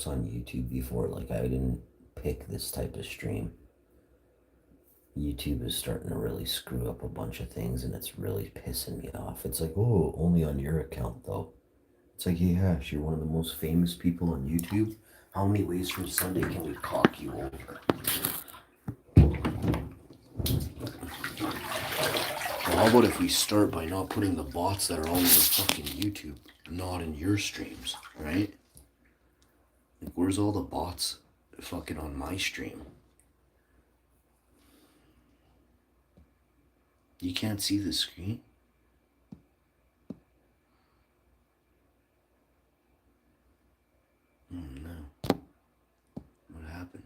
on YouTube before. Like, I didn't pick this type of stream. YouTube is starting to really screw up a bunch of things, and it's really pissing me off. It's like, oh, only on your account, though. It's like, yeah, you're one of the most famous people on YouTube. How many ways from Sunday can we cock you over? Well, how about if we start by not putting the bots that are all over fucking YouTube, not in your streams, right? Like, where's all the bots fucking on my stream? You can't see the screen? Oh no. What happened?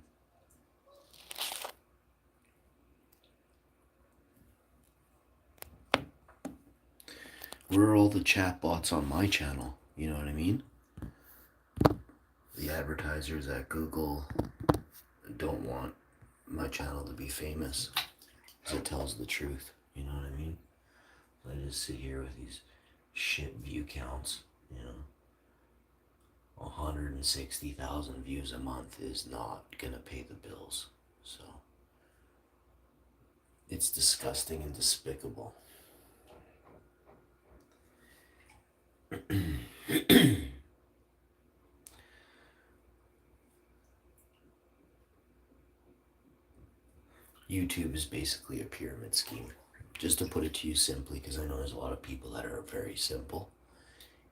Where are all the chat bots on my channel? You know what I mean? The advertisers at Google don't want my channel to be famous because it tells the truth. You know what I mean? I just sit here with these shit view counts, you know. 160,000 views a month is not gonna pay the bills. So it's disgusting and despicable. YouTube is basically a pyramid scheme. Just to put it to you simply, because I know there's a lot of people that are very simple.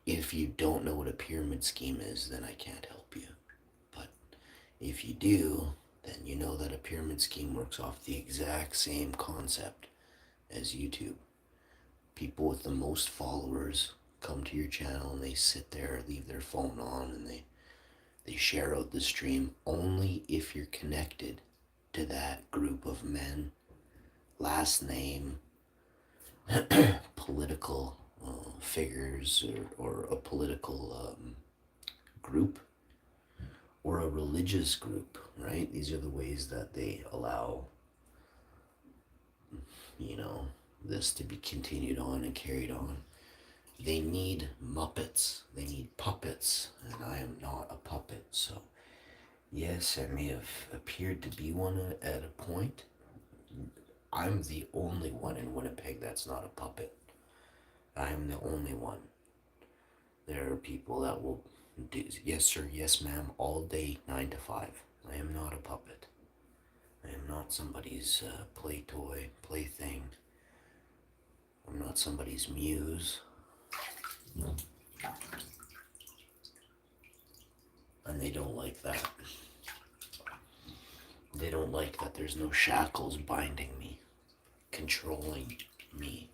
If you don't know what a pyramid scheme is, then I can't help you. But if you do, then you know that a pyramid scheme works off the exact same concept as YouTube. People with the most followers come to your channel and they sit there, leave their phone on, and they share out the stream only if you're connected to that group of men, last name, political figures, or a political group, or a religious group, right? These are the ways that they allow, you know, this to be continued on and carried on. They need Muppets, they need puppets, and I am not a puppet. So yes, I may have appeared to be one at a point. I'm the only one in Winnipeg that's not a puppet. I am the only one. There are people that will do yes sir, yes ma'am, all day, 9 to 5. I am not a puppet. I am not somebody's play toy, plaything. I'm not somebody's muse. And they don't like that. They don't like that there's no shackles binding me, controlling me.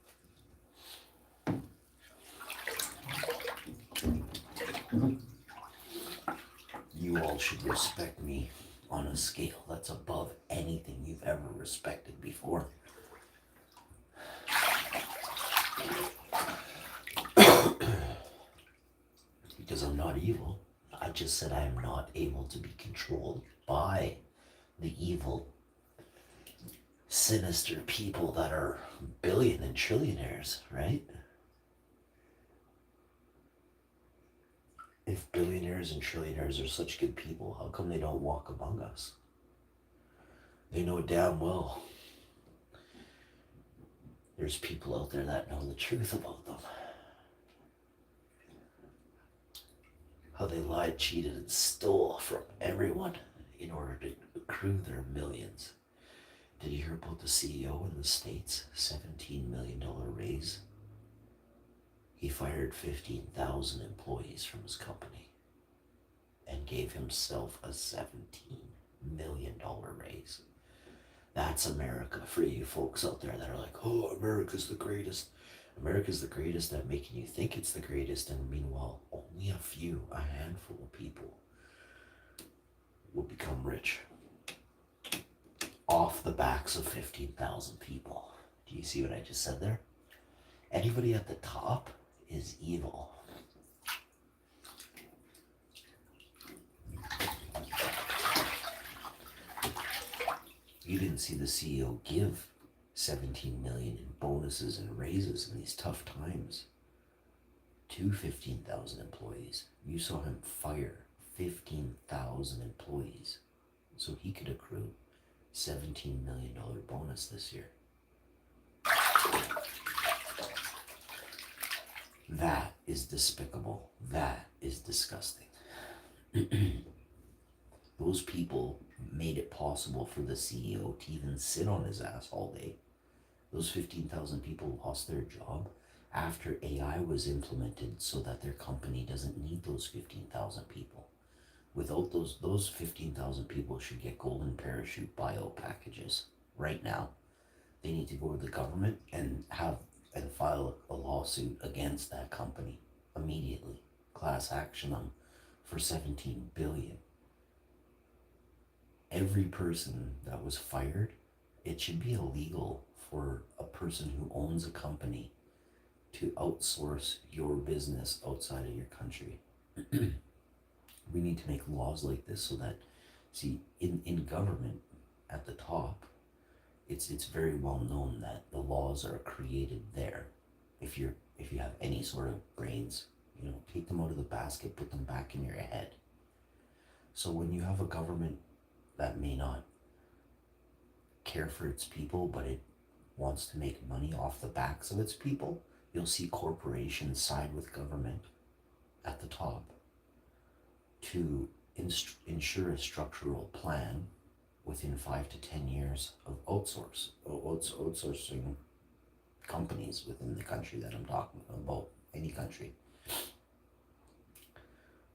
You all should respect me on a scale that's above anything you've ever respected before. Because I'm not evil. I just said I am not able to be controlled by the evil, sinister people that are billion and trillionaires, right? If billionaires and trillionaires are such good people, how come they don't walk among us? They know damn well there's people out there that know the truth about them. How they lied, cheated, and stole from everyone in order to accrue their millions. Did you hear about the CEO in the States? $17 million raise. He fired 15,000 employees from his company and gave himself a $17 million raise. That's America for you folks out there that are like, oh, America's the greatest. America's the greatest at making you think it's the greatest, and meanwhile, only a handful of people will become rich off the backs of 15,000 people. Do you see what I just said there? Anybody at the top is evil. You didn't see the CEO give 17 million in bonuses and raises in these tough times to 15,000 employees. You saw him fire 15,000 employees. So he could accrue $17 million bonus this year. That is despicable. That is disgusting. Those people made it possible for the CEO to even sit on his ass all day. Those 15,000 people lost their job after AI was implemented so that their company doesn't need those 15,000 people. Without those 15,000 people should get golden parachute bio packages right now. They need to go to the government and file a lawsuit against that company immediately. Class action them for 17 billion. Every person that was fired, it should be illegal for a person who owns a company to outsource your business outside of your country. We need to make laws like this so that, see, in government at the top, it's very well known that the laws are created there. If you have any sort of brains, take them out of the basket, put them back in your head. So when you have a government that may not care for its people, but it wants to make money off the backs of its people, you'll see corporations side with government at the top to ensure a structural plan within 5 to 10 years of outsourcing companies within the country that I'm talking about, any country.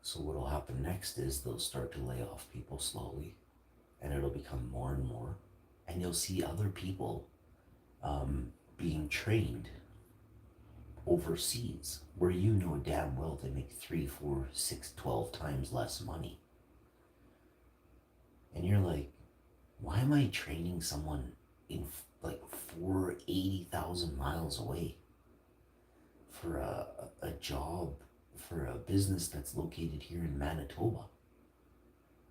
So what will happen next is they'll start to lay off people slowly, and it'll become more and more, and you'll see other people being trained overseas, where damn well they make 3, 4, 6, 12 times less money. And you're like, why am I training someone in like 80,000 miles away for a job, for a business that's located here in Manitoba?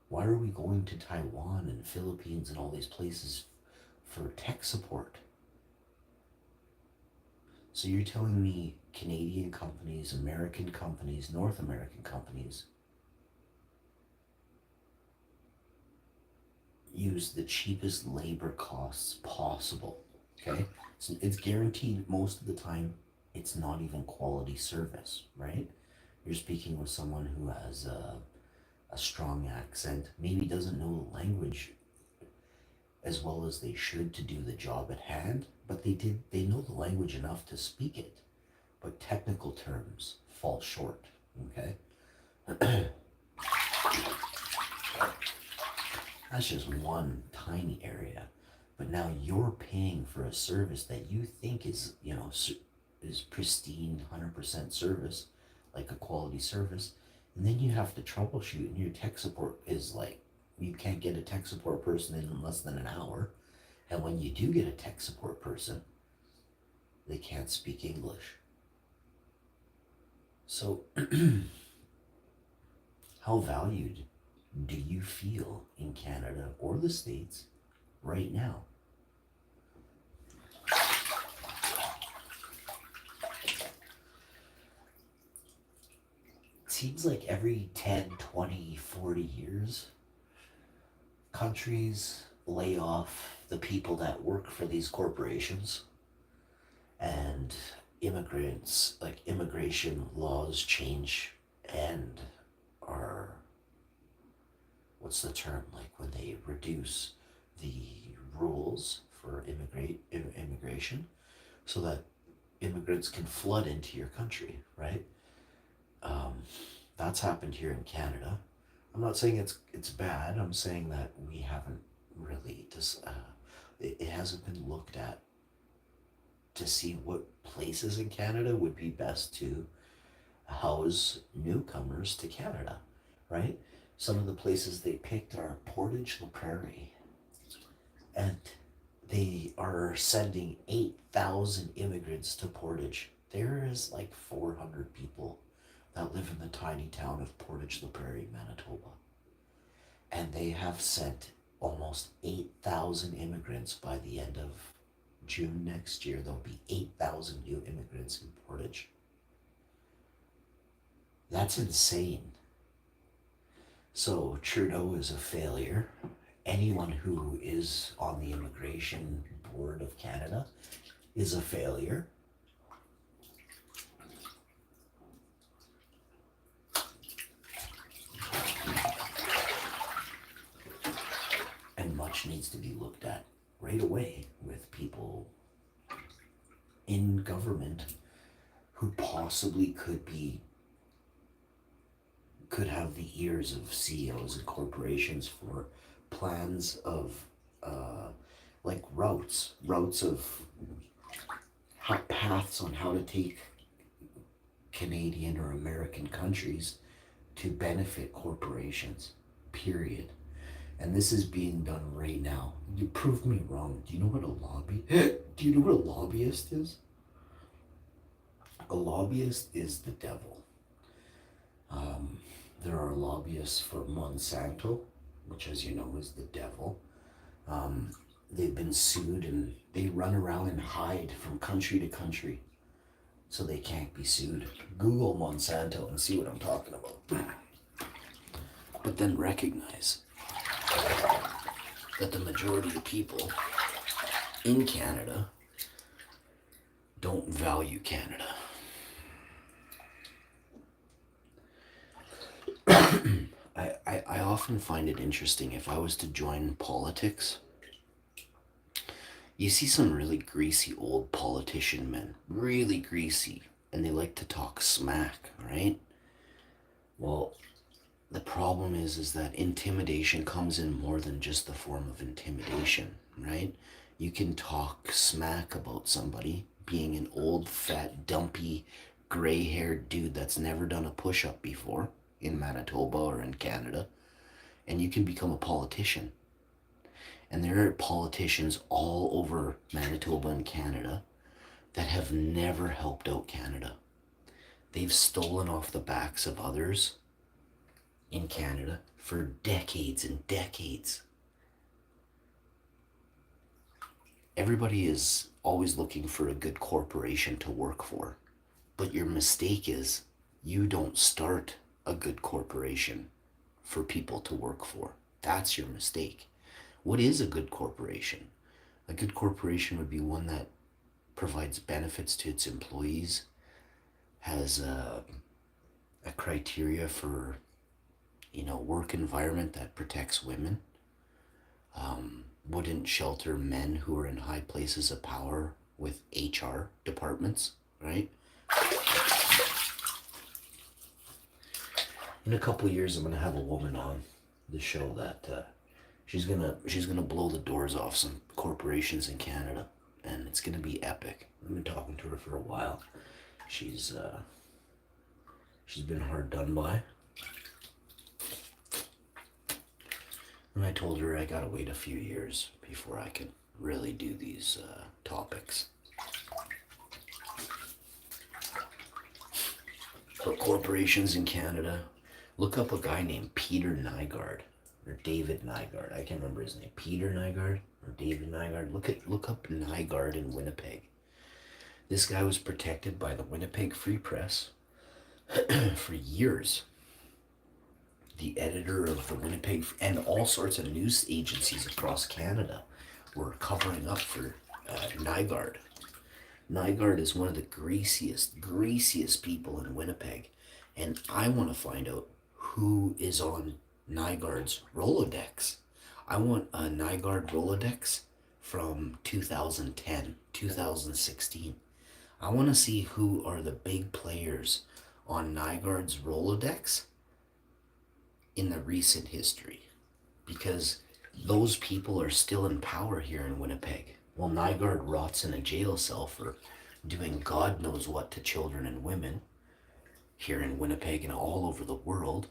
Why are we going to Taiwan and Philippines and all these places for tech support? So you're telling me Canadian companies, American companies, North American companies use the cheapest labor costs possible, okay? So it's guaranteed most of the time it's not even quality service, right? You're speaking with someone who has a strong accent, maybe doesn't know the language as well as they should to do the job at hand, but they know the language enough to speak it, but technical terms fall short, okay? That's just one tiny area, but now you're paying for a service that you think is pristine 100% service, like a quality service, and then you have to troubleshoot, and your tech support is like, you can't get a tech support person in less than an hour. And when you do get a tech support person, they can't speak English. So, how valued do you feel in Canada or the States right now? It seems like every 10, 20, 40 years, countries lay off the people that work for these corporations, and immigration laws change and are, what's the term, like when they reduce the rules for immigration so that immigrants can flood into your country, right? That's happened here in Canada. I'm not saying it's bad. I'm saying that we haven't really it hasn't been looked at to see what places in Canada would be best to house newcomers to Canada, right? Some of the places they picked are Portage la Prairie, and they are sending 8,000 immigrants to Portage. There is like 400 people that live in the tiny town of Portage la Prairie, Manitoba. And they have sent almost 8,000 immigrants by the end of June next year. There'll be 8,000 new immigrants in Portage. That's insane. So Trudeau is a failure. Anyone who is on the Immigration Board of Canada is a failure. And much needs to be looked at right away with people in government who possibly could have the ears of CEOs and corporations for plans of like routes of paths on how to take Canadian or American countries to benefit corporations, period. And this is being done right now. You prove me wrong. Do you know what a lobby? Do you know what a lobbyist is? A lobbyist is the devil. There are lobbyists for Monsanto, which, as you know, is the devil. They've been sued and they run around and hide from country to country so they can't be sued. Google Monsanto and see what I'm talking about. But then recognize that the majority of people in Canada don't value Canada. I often find it interesting if I was to join politics. You see some really greasy old politician men, really greasy, and they like to talk smack, right? Well, the problem is that intimidation comes in more than just the form of intimidation, right? You can talk smack about somebody being an old, fat, dumpy, gray-haired dude that's never done a push-up before in Manitoba or in Canada, and you can become a politician. And there are politicians all over Manitoba and Canada that have never helped out Canada. They've stolen off the backs of others in Canada for decades and decades. Everybody is always looking for a good corporation to work for. But your mistake is you don't start a good corporation for people to work for. That's your mistake. What is a good corporation? A good corporation would be one that provides benefits to its employees, has a criteria for, work environment that protects women, wouldn't shelter men who are in high places of power with HR departments, right? In a couple of years, I'm gonna have a woman on the show that she's gonna blow the doors off some corporations in Canada, and it's gonna be epic. I've been talking to her for a while. She's been hard done by, and I told her I gotta wait a few years before I can really do these topics. For corporations in Canada, look up a guy named Peter Nygaard or David Nygaard. I can't remember his name. Peter Nygaard or David Nygaard. Look up Nygaard in Winnipeg. This guy was protected by the Winnipeg Free Press for years. The editor of the Winnipeg and all sorts of news agencies across Canada were covering up for Nygaard. Nygaard is one of the greasiest people in Winnipeg. And I want to find out who is on Nygaard's Rolodex. I want a Nygaard Rolodex from 2010, 2016. I want to see who are the big players on Nygaard's Rolodex in the recent history. Because those people are still in power here in Winnipeg. Well, Nygaard rots in a jail cell for doing God knows what to children and women here in Winnipeg and all over the world.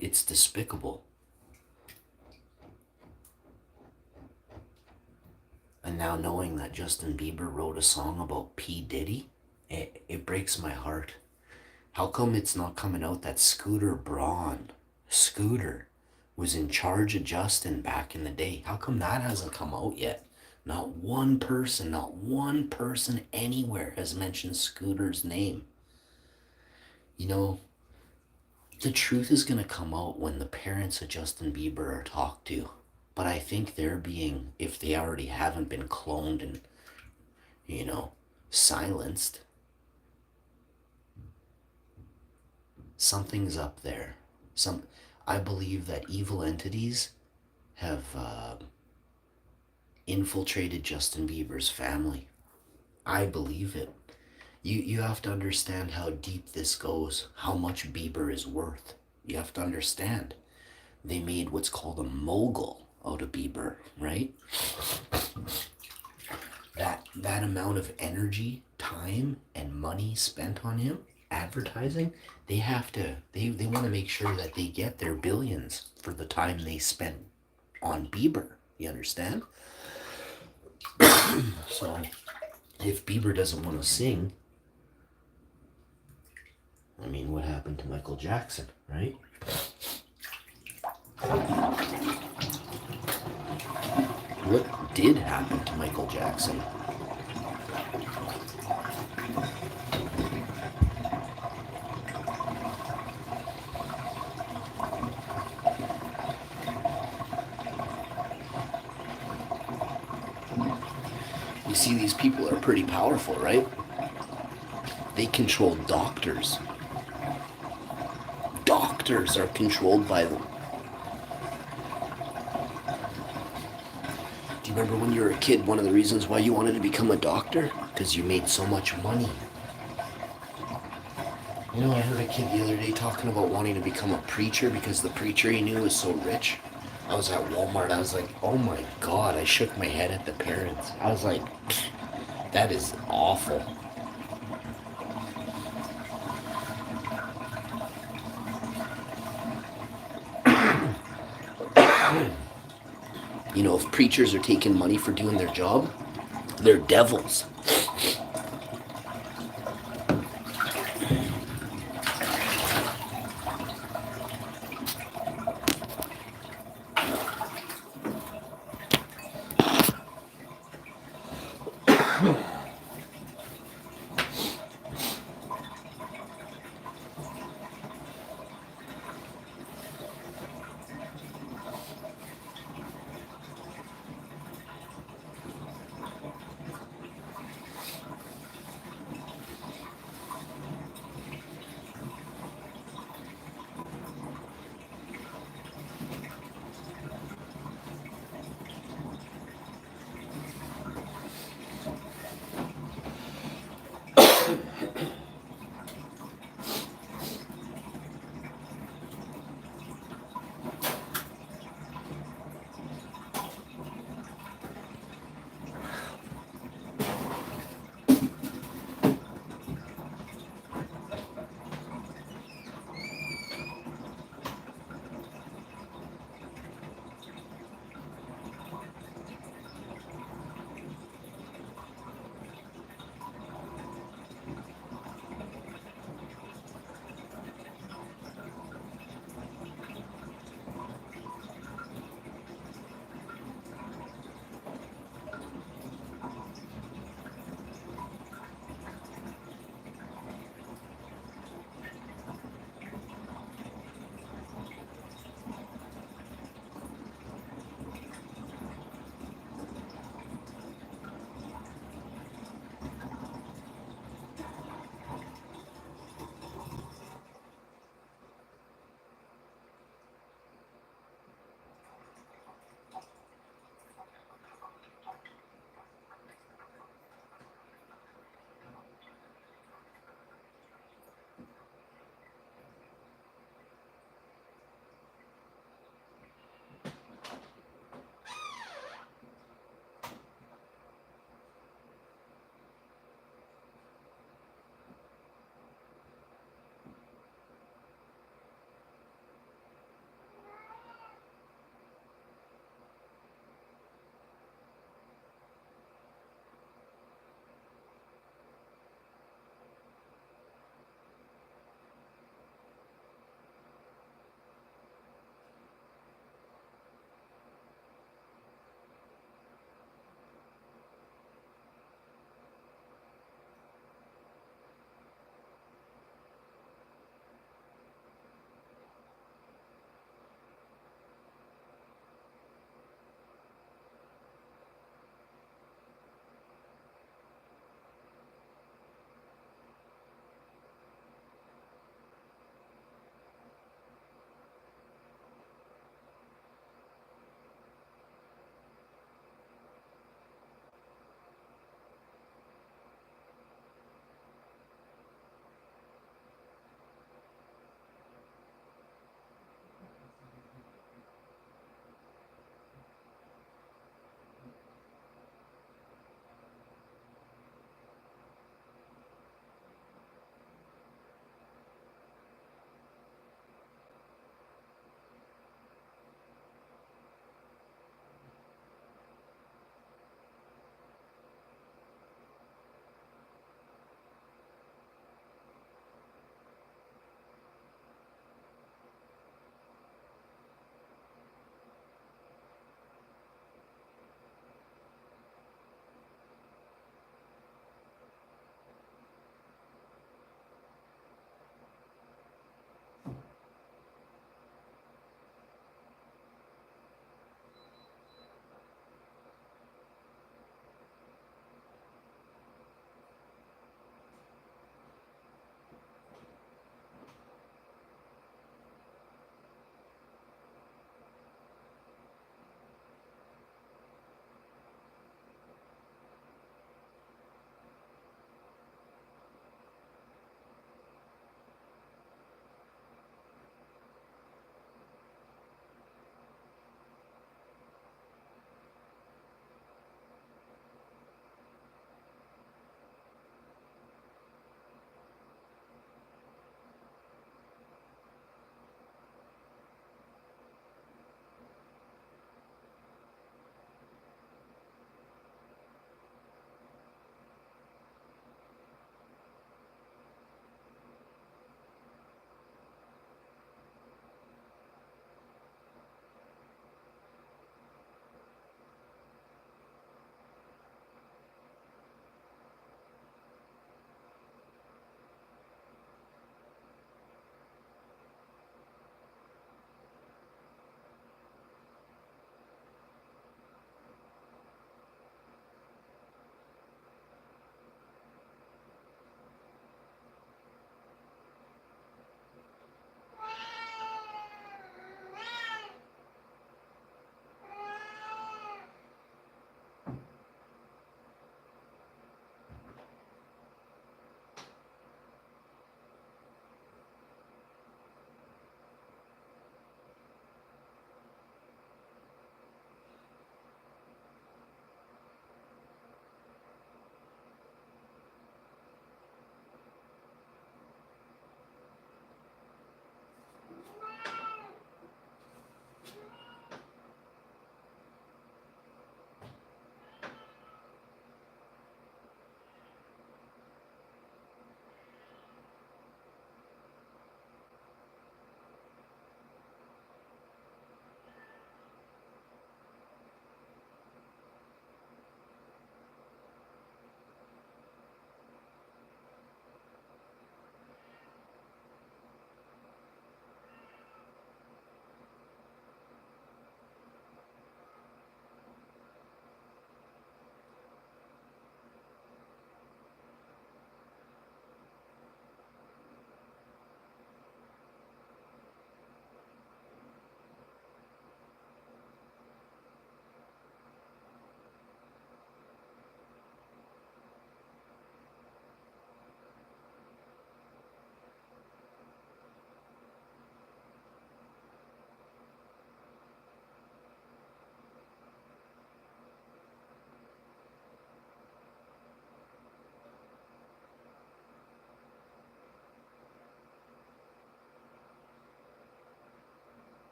It's despicable. And now knowing that Justin Bieber wrote a song about P. Diddy, it breaks my heart. How come it's not coming out that Scooter Braun, was in charge of Justin back in the day? How come that hasn't come out yet? Not one person anywhere has mentioned Scooter's name. The truth is going to come out when the parents of Justin Bieber are talked to. But I think they're being, if they already haven't been cloned and, you know, silenced, something's up there. I believe that evil entities have infiltrated Justin Bieber's family. I believe it. You have to understand how deep this goes, how much Bieber is worth. You have to understand. They made what's called a mogul out of Bieber, right? That amount of energy, time, and money spent on him, advertising, they want to make sure that they get their billions for the time they spent on Bieber. You understand? So if Bieber doesn't want to sing, I mean, what happened to Michael Jackson, right? What did happen to Michael Jackson? You see, these people are pretty powerful, right? They control doctors. Doctors are controlled by them. Do you remember when you were a kid, one of the reasons why you wanted to become a doctor? Because you made so much money. You know, I heard a kid the other day talking about wanting to become a preacher because the preacher he knew was so rich. I was at Walmart, I was like, oh my God, I shook my head at the parents. I was like, that is awful. You know, if preachers are taking money for doing their job, they're devils.